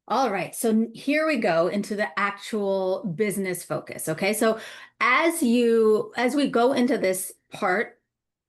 All right, so here we go into the actual business focus. Okay, so as we go into this part,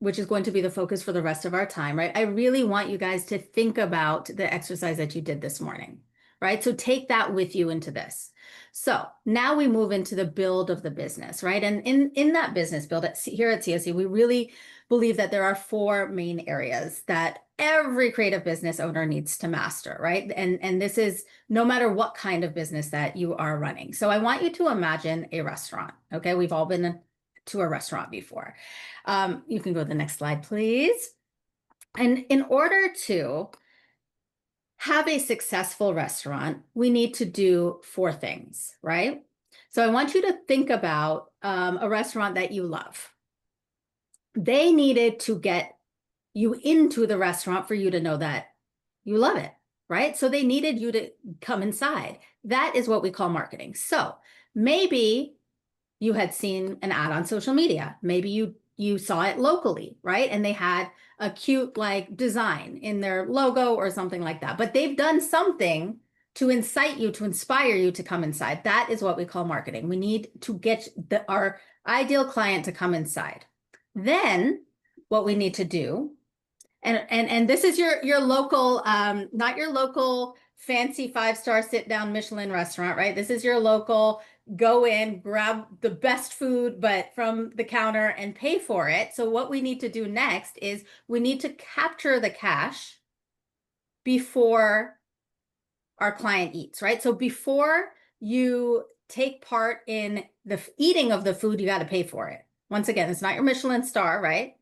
which is going to be the focus for the rest of our time, right? I really want you guys to think about the exercise that you did this morning, right? So take that with you into this. So now we move into the build of the business, right? And in that business build here at CSC, we really believe that there are four main areas that every creative business owner needs to master, right? And this is no matter what kind of business that you are running. So I want you to imagine a restaurant. Okay, we've all been to a restaurant before. You can go to the next slide, please. And in order to have a successful restaurant, we need to do four things, right? So I want you to think about a restaurant that you love. They needed to get you into the restaurant for you to know that you love it, right? So they needed you to come inside. That is what we call marketing. So maybe you had seen an ad on social media. Maybe you saw it locally, right? And they had a cute like design in their logo or something like that. But they've done something to incite you, to inspire you to come inside. That is what we call marketing. We need to get our ideal client to come inside. Then what we need to do, and this is your local, not your local fancy 5-star sit down Michelin restaurant, right? This is your local go in, grab the best food, but from the counter and pay for it. So what we need to do next is we need to capture the cash before our client eats, right? So before you take part in the eating of the food, you got to pay for it. Once again, it's not your Michelin star, right?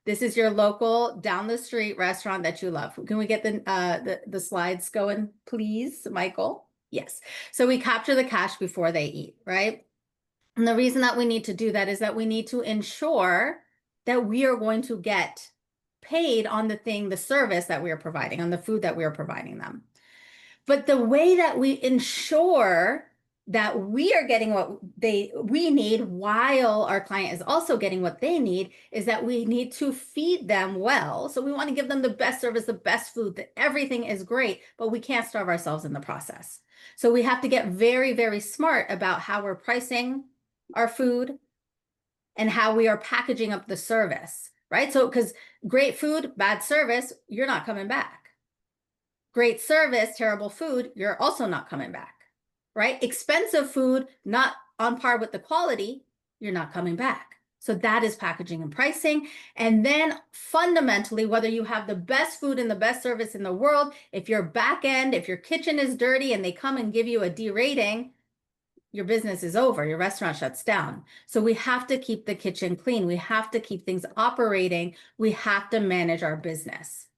This is your local down the street restaurant that you love. Can we get the slides going, please, Michael? Yes. So we capture the cash before they eat, right? And the reason that we need to do that is that we need to ensure that we are going to get paid on the service that we are providing, on the food that we are providing them. But the way that we ensure that we are getting what we need while our client is also getting what they need is that we need to feed them well. So we want to give them the best service, the best food, that everything is great, but we can't starve ourselves in the process. So we have to get very, very smart about how we're pricing our food and how we are packaging up the service, right? So because great food, bad service, you're not coming back. Great service, terrible food, you're also not coming back, right? Expensive food, not on par with the quality, you're not coming back. So that is packaging and pricing. And then fundamentally, whether you have the best food and the best service in the world, if your back end, if your kitchen is dirty and they come and give you a D rating, your business is over, your restaurant shuts down. So we have to keep the kitchen clean. We have to keep things operating. We have to manage our business,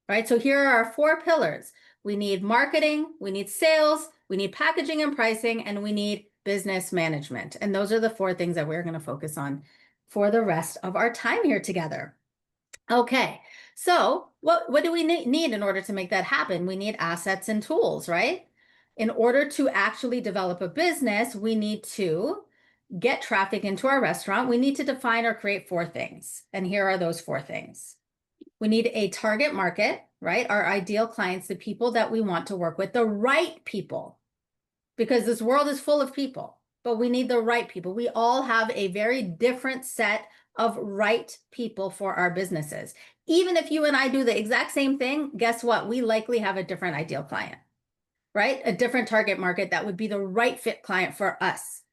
right? So here are our four pillars. We need marketing, we need sales, we need packaging and pricing, and we need business management. And those are the four things that we're going to focus on for the rest of our time here together. Okay, so what do we need in order to make that happen? We need assets and tools, right? In order to actually develop a business, we need to get traffic into our restaurant. We need to define or create four things. And here are those four things. We need a target market, right? Our ideal clients, the people that we want to work with, the right people, because this world is full of people, but we need the right people. We all have a very different set of right people for our businesses. Even if you and I do the exact same thing, guess what? We likely have a different ideal client, right? A different target market that would be the right fit client for us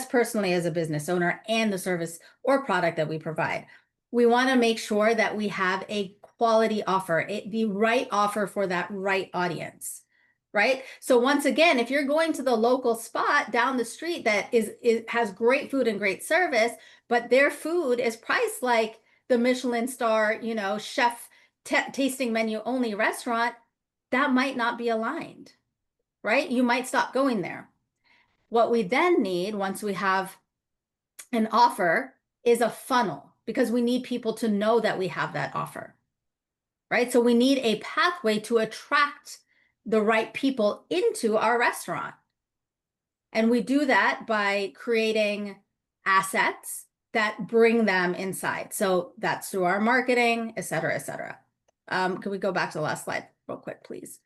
personally as a business owner and the service or product that we provide. We want to make sure that we have a quality offer, the right offer for that right audience, right? So once again, if you're going to the local spot down the street that has great food and great service, but their food is priced like the Michelin star, chef tasting menu only restaurant, that might not be aligned, right? You might stop going there. What we then need once we have an offer is a funnel, because we need people to know that we have that offer, right? So we need a pathway to attract the right people into our restaurant. And we do that by creating assets that bring them inside. So that's through our marketing, et cetera, et cetera. Can we go back to the last slide real quick, please?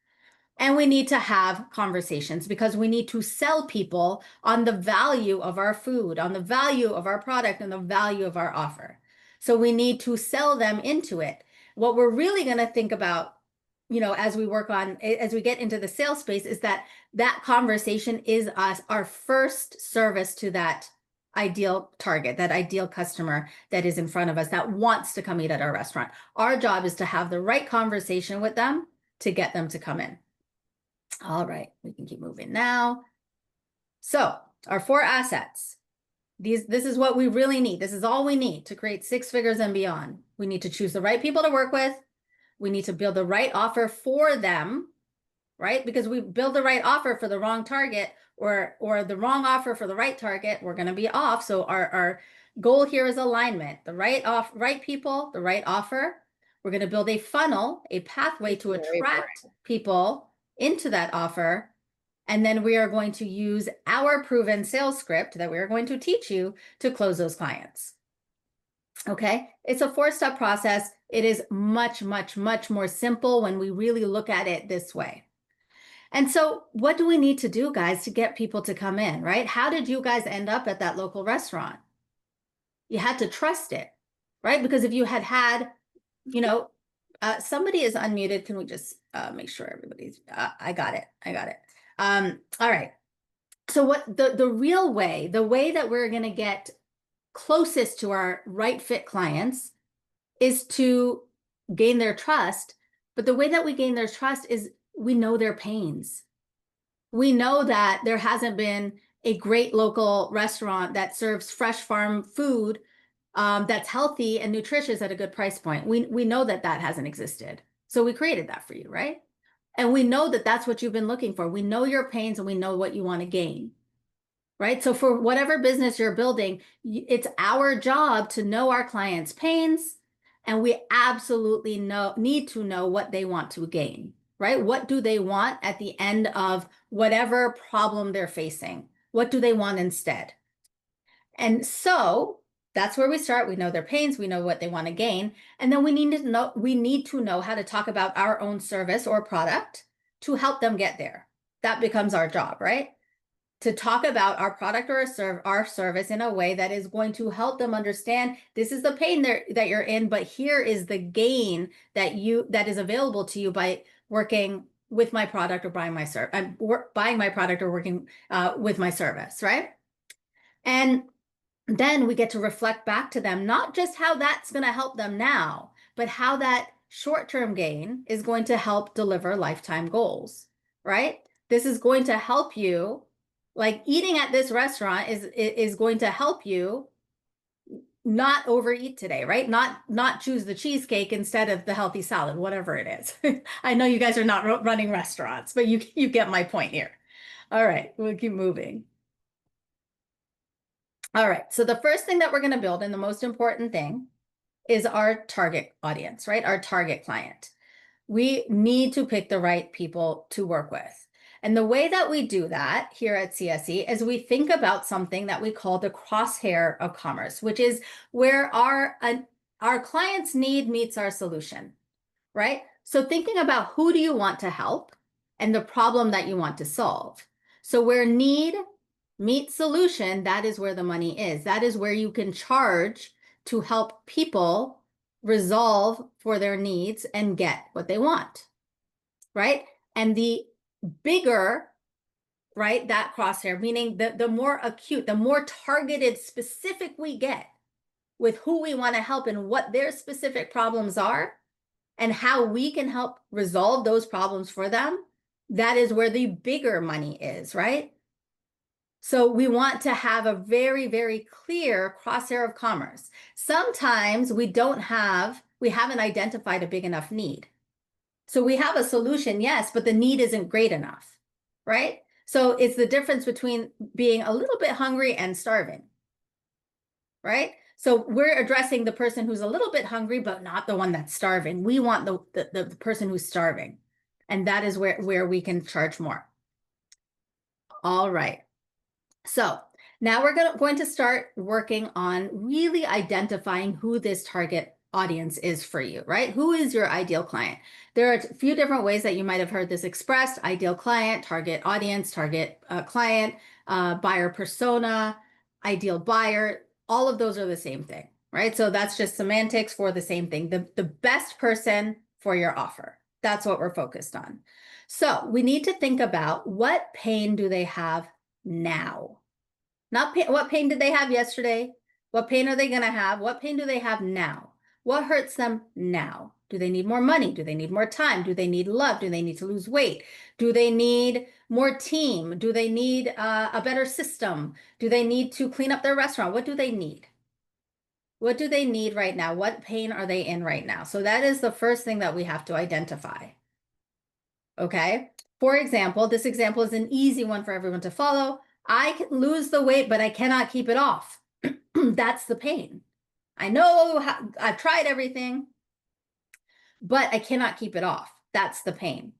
And we need to have conversations because we need to sell people on the value of our food, on the value of our product, and the value of our offer. So we need to sell them into it. What we're really going to think about, as we work on, as we get into the sales space, is that conversation is our first service to that ideal target, that ideal customer that is in front of us that wants to come eat at our restaurant. Our job is to have the right conversation with them to get them to come in. All right, we can keep moving now. So our 4 assets. This is what we really need. This is all we need to create 6 figures and beyond. We need to choose the right people to work with. We need to build the right offer for them, right? Because we build the right offer for the wrong target or the wrong offer for the right target, we're going to be off. So our goal here is alignment, the right people, the right offer. We're going to build a funnel, a pathway to attract people into that offer. And then we are going to use our proven sales script that we are going to teach you to close those clients. Okay, it's a 4-step process. It is much, much, much more simple when we really look at it this way. And so what do we need to do, guys, to get people to come in, right? How did you guys end up at that local restaurant? You had to trust it, right? Because if you had, somebody is unmuted. Can we just make sure everybody's, I got it. All right. So what the real way, the way that we're going to get closest to our right fit clients is to gain their trust. But the way that we gain their trust is we know their pains. We know that there hasn't been a great local restaurant that serves fresh farm food that's healthy and nutritious at a good price point. We know that hasn't existed. So we created that for you, right? And we know that that's what you've been looking for. We know your pains and we know what you want to gain, right? So for whatever business you're building, it's our job to know our clients' pains, and we absolutely need to know what they want to gain, right? What do they want at the end of whatever problem they're facing? What do they want instead? And so that's where we start. We know their pains, we know what they want to gain, and then we need to know how to talk about our own service or product to help them get there. That becomes our job, right? To talk about our product or our service in a way that is going to help them understand this is the pain that you're in, but here is the gain that is available to you by working with my product or buying my buying my product or working with my service, right? And then we get to reflect back to them, not just how that's going to help them now, but how that short-term gain is going to help deliver lifetime goals, right? This is going to help you, like eating at this restaurant is going to help you not overeat today, right? Not choose the cheesecake instead of the healthy salad, whatever it is. I know you guys are not running restaurants, but you get my point here. All right, we'll keep moving. All right, so the first thing that we're going to build, and the most important thing, is our target audience, right? Our target client. We need to pick the right people to work with. And the way that we do that here at CSE is we think about something that we call the Crosshair of Commerce, which is where our client's need meets our solution, right? So thinking about who do you want to help and the problem that you want to solve. So where need meets solution, that is where the money is. That is where you can charge to help people resolve for their needs and get what they want, right? And the bigger, right, that crosshair, meaning the more acute, the more targeted, specific we get with who we want to help and what their specific problems are and how we can help resolve those problems for them, that is where the bigger money is, right? So we want to have a very, very clear crosshair of commerce. Sometimes we haven't identified a big enough need. So we have a solution, yes, but the need isn't great enough, right? So it's the difference between being a little bit hungry and starving, right? So we're addressing the person who's a little bit hungry, but not the one that's starving. We want the person who's starving. And that is where we can charge more. All right. So now we're going to start working on really identifying who this target audience is for you, right? Who is your ideal client? There are a few different ways that you might have heard this expressed: ideal client, target audience, target client, buyer persona, ideal buyer. All of those are the same thing, right? So that's just semantics for the same thing. The best person for your offer. That's what we're focused on. So we need to think about, what pain do they have now? Not pain, what pain did they have yesterday? What pain are they going to have? What pain do they have now? What hurts them now? Do they need more money? Do they need more time? Do they need love? Do they need to lose weight? Do they need more team? Do they need a better system? Do they need to clean up their restaurant? What do they need? What do they need right now? What pain are they in right now? So that is the first thing that we have to identify. Okay. For example, this example is an easy one for everyone to follow. I can lose the weight, but I cannot keep it off. That's the pain. I know I've tried everything, but I cannot keep it off. That's the pain.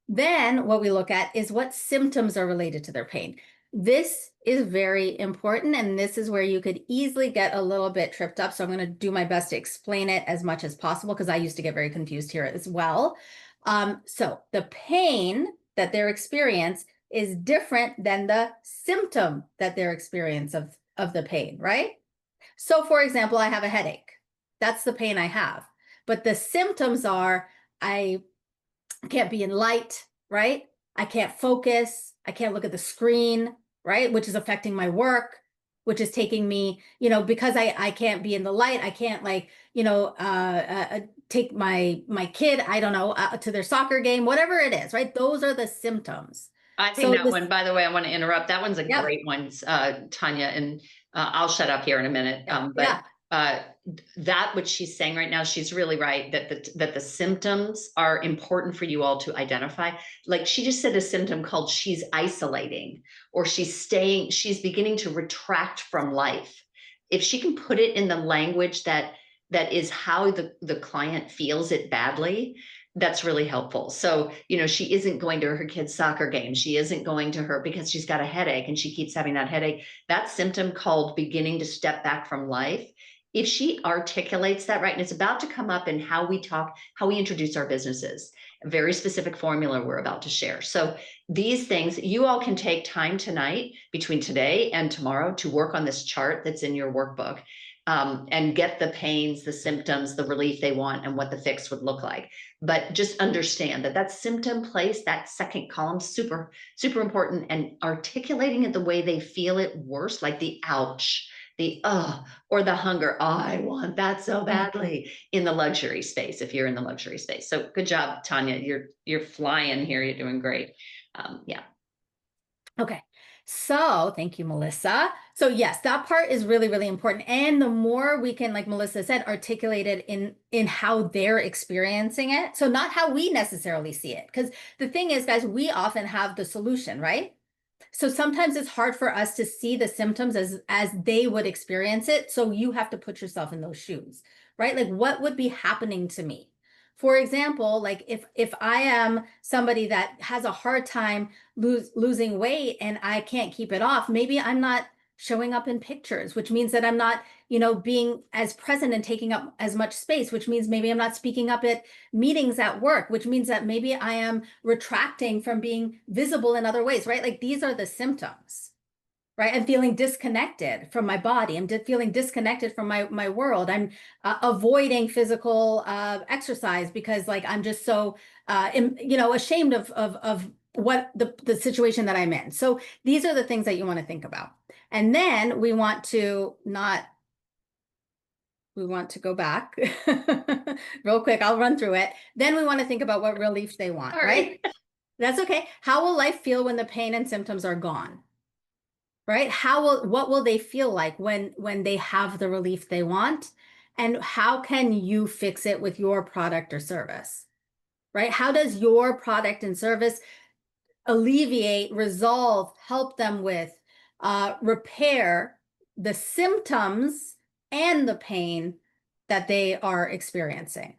Then what we look at is what symptoms are related to their pain. This is very important, and this is where you could easily get a little bit tripped up. So I'm going to do my best to explain it as much as possible, because I used to get very confused here as well. So the pain that they're experiencing is different than the symptom that they're experiencing of the pain, right? So for example, I have a headache. That's the pain I have. But the symptoms are, I can't be in light, right? I can't focus. I can't look at the screen, right? Which is affecting my work, which is taking me, because I can't be in the light. I can't take my kid, I don't know, to their soccer game, whatever it is, right? Those are the symptoms. I think that one, by the way, I want to interrupt. That one's a Yep. great one, Tanya, and I'll shut up here in a minute. Yeah. That what she's saying right now, she's really right, that the symptoms are important for you all to identify. Like she just said a symptom called she's isolating, or she's beginning to retract from life. If she can put it in the language that is how the client feels it badly, that's really helpful. So, she isn't going to her kid's soccer game. She isn't going to her because she's got a headache and she keeps having that headache. That symptom called beginning to step back from life. If she articulates that right, and it's about to come up in how we talk, how we introduce our businesses, a very specific formula we're about to share. So these things, you all can take time tonight between today and tomorrow to work on this chart that's in your workbook. And get the pains, the symptoms, the relief they want, and what the fix would look like. But just understand that symptom place, that second column, super, super important, and articulating it the way they feel it worse, like the ouch, the or the hunger. Oh, I want that so badly, in the luxury space, if you're in the luxury space. So good job, Tanya. You're flying here. You're doing great. Yeah. Okay. So thank you, Melissa. So yes, that part is really, really important. And the more we can, like Melissa said, articulate it in how they're experiencing it. So not how we necessarily see it. Because the thing is, guys, we often have the solution, right? So sometimes it's hard for us to see the symptoms as they would experience it. So you have to put yourself in those shoes, right? Like, what would be happening to me? For example, like if I am somebody that has a hard time losing weight and I can't keep it off, maybe I'm not showing up in pictures, which means that I'm not, being as present and taking up as much space, which means maybe I'm not speaking up at meetings at work, which means that maybe I am retracting from being visible in other ways, right? Like these are the symptoms. Right? I'm feeling disconnected from my body. I'm feeling disconnected from my world. I'm avoiding physical exercise because like I'm just so ashamed of what the situation that I'm in. So these are the things that you want to think about. And then we want to go back real quick. Will run through it. Then we want to think about what relief they want, right? That's okay. How will life feel when the pain and symptoms are gone? Right? What will they feel like when they have the relief they want? And how can you fix it with your product or service? Right? How does your product and service alleviate, resolve, help them with, repair the symptoms and the pain that they are experiencing?